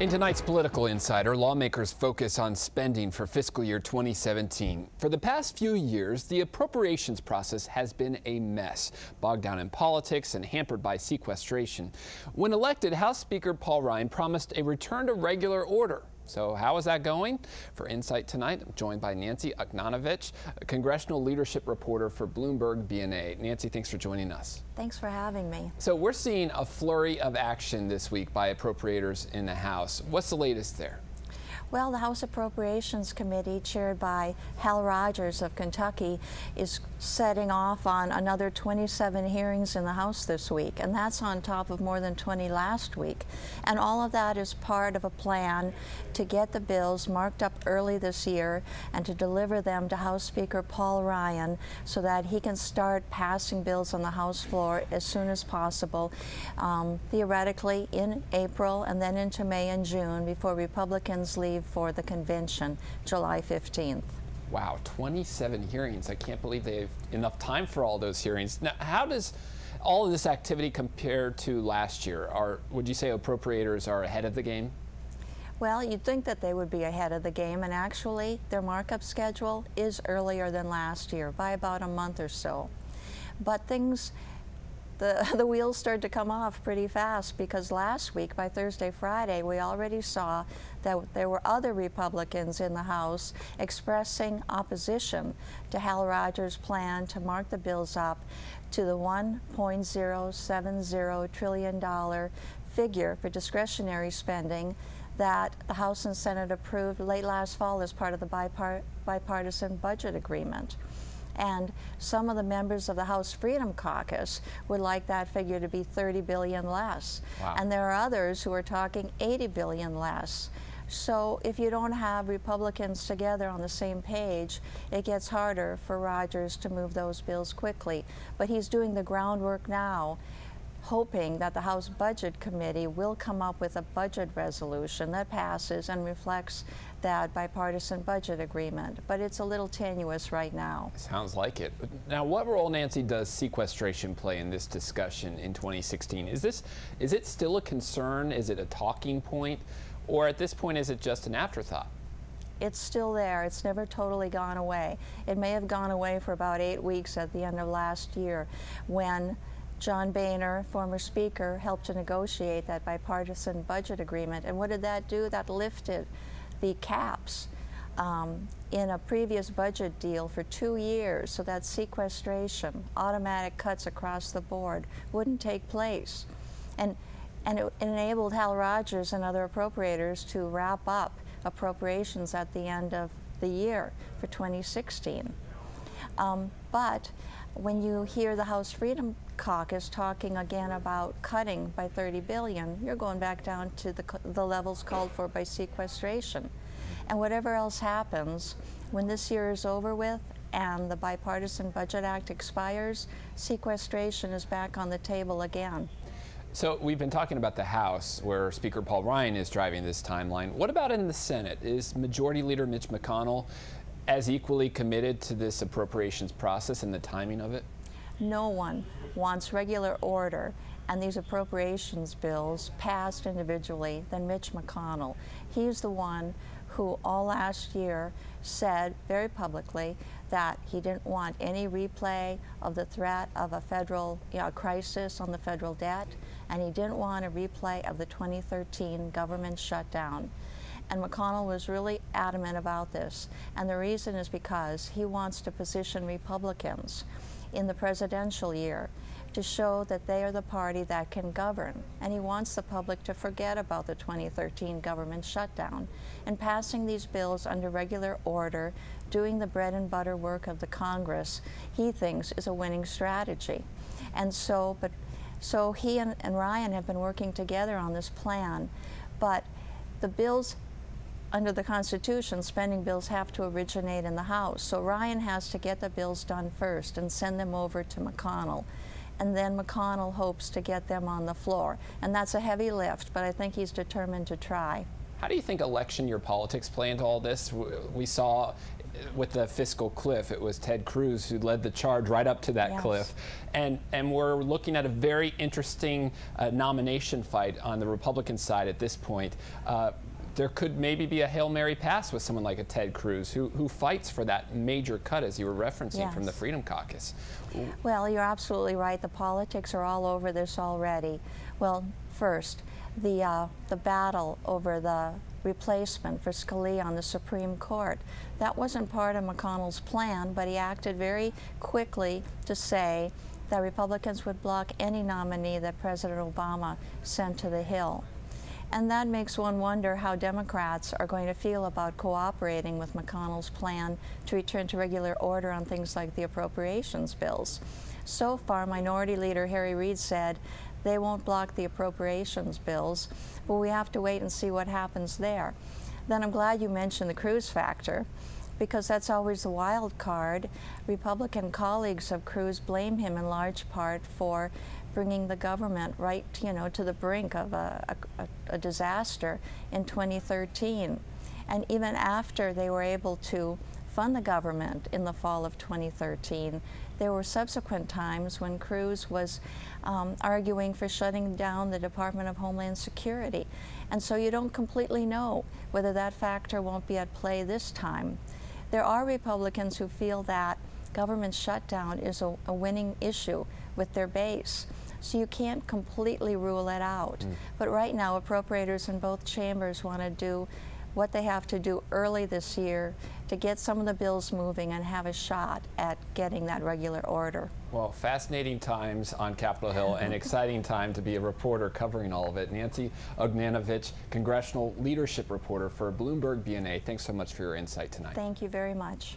In tonight's Political Insider, lawmakers focus on spending for fiscal year 2017. For the past few years, the appropriations process has been a mess, bogged down in politics and hampered by sequestration. When elected, House Speaker Paul Ryan promised a return to regular order. So how is that going? For Insight tonight, I'm joined by Nancy Ognanovich, a congressional leadership reporter for Bloomberg BNA. Nancy, thanks for joining us. Thanks for having me. So we're seeing a flurry of action this week by appropriators in the House. What's the latest there? Well, the House Appropriations Committee, chaired by Hal Rogers of Kentucky, is setting off on another 27 hearings in the House this week, and that's on top of more than 20 last week. And all of that is part of a plan to get the bills marked up early this year and to deliver them to House Speaker Paul Ryan so that he can start passing bills on the House floor as soon as possible, theoretically in April and then into May and June before Republicans leave for the convention, July 15th. Wow, 27 hearings. I can't believe they have enough time for all those hearings. Now, how does all of this activity compare to last year? Would you say appropriators are ahead of the game? Well, you'd think that they would be ahead of the game, and actually their markup schedule is earlier than last year by about a month or so. But the wheels started to come off pretty fast, because last week, by Thursday, Friday, we already saw that there were other Republicans in the House expressing opposition to Hal Rogers' plan to mark the bills up to the $1.070 trillion figure for discretionary spending that the House and Senate approved late last fall as part of the bipartisan budget agreement. And some of the members of the House Freedom Caucus would like that figure to be $30 billion less. Wow. And there are others who are talking $80 billion less. So if you don't have Republicans together on the same page, it gets harder for Rogers to move those bills quickly. But he's doing the groundwork now, hoping that the House Budget Committee will come up with a budget resolution that passes and reflects that bipartisan budget agreement. But it's a little tenuous right now. Sounds like it. Now, what role, Nancy, does sequestration play in this discussion in 2016? Is it still a concern? Is it a talking point? Or at this point, is it just an afterthought? It's still there. It's never totally gone away. It may have gone away for about 8 weeks at the end of last year, when John Boehner, former Speaker, helped to negotiate that bipartisan budget agreement. And what did that do? That lifted the caps in a previous budget deal for 2 years, so that sequestration, automatic cuts across the board, wouldn't take place. And it enabled Hal Rogers and other appropriators to wrap up appropriations at the end of the year for 2016. But when you hear the House Freedom Caucus talking again about cutting by $30 billion, you're going back down to the levels called for by sequestration. And whatever else happens, when this year is over with and the Bipartisan Budget Act expires, sequestration is back on the table again. So we've been talking about the House, where Speaker Paul Ryan is driving this timeline. What about in the Senate? Is Majority Leader Mitch McConnell as equally committed to this appropriations process and the timing of it? No one wants regular order and these appropriations bills passed individually than Mitch McConnell. He's the one who all last year said very publicly that he didn't want any replay of the threat of a federal crisis on the federal debt, and he didn't want a replay of the 2013 government shutdown. And McConnell was really adamant about this. And the reason is because he wants to position Republicans in the presidential year to show that they are the party that can govern. And he wants the public to forget about the 2013 government shutdown. And passing these bills under regular order, doing the bread and butter work of the Congress, he thinks is a winning strategy. And so he and Ryan have been working together on this plan. But the bills under the Constitution, spending bills have to originate in the House. So Ryan has to get the bills done first and send them over to McConnell. And then McConnell hopes to get them on the floor. And that's a heavy lift, but I think he's determined to try. How do you think election year politics play into all this? We saw with the fiscal cliff. It was Ted Cruz who led the charge right up to that cliff. And we're looking at a very interesting nomination fight on the Republican side at this point. There could maybe be a Hail Mary pass with someone like a Ted Cruz who fights for that major cut, as you were referencing, from the Freedom Caucus. Well, you're absolutely right. The politics are all over this already. Well, first, the battle over the replacement for Scalia on the Supreme Court. That wasn't part of McConnell's plan, but he acted very quickly to say that Republicans would block any nominee that President Obama sent to the Hill. And that makes one wonder how Democrats are going to feel about cooperating with McConnell's plan to return to regular order on things like the appropriations bills. So far, Minority Leader Harry Reid said they won't block the appropriations bills, but we have to wait and see what happens there. Then I'm glad you mentioned the Cruz factor, because that's always the wild card. Republican colleagues of Cruz blame him in large part for bringing the government right, to the brink of a disaster in 2013. And even after they were able to fund the government in the fall of 2013, there were subsequent times when Cruz was arguing for shutting down the Department of Homeland Security. And so you don't completely know whether that factor won't be at play this time. There are Republicans who feel that government shutdown is a winning issue with their base. So you can't completely rule it out. But right now, appropriators in both chambers want to do what they have to do early this year to get some of the bills moving and have a shot at getting that regular order. Well, fascinating times on Capitol Hill, and exciting time to be a reporter covering all of it. Nancy Ognanovich, congressional leadership reporter for Bloomberg BNA, thanks so much for your insight tonight. Thank you very much.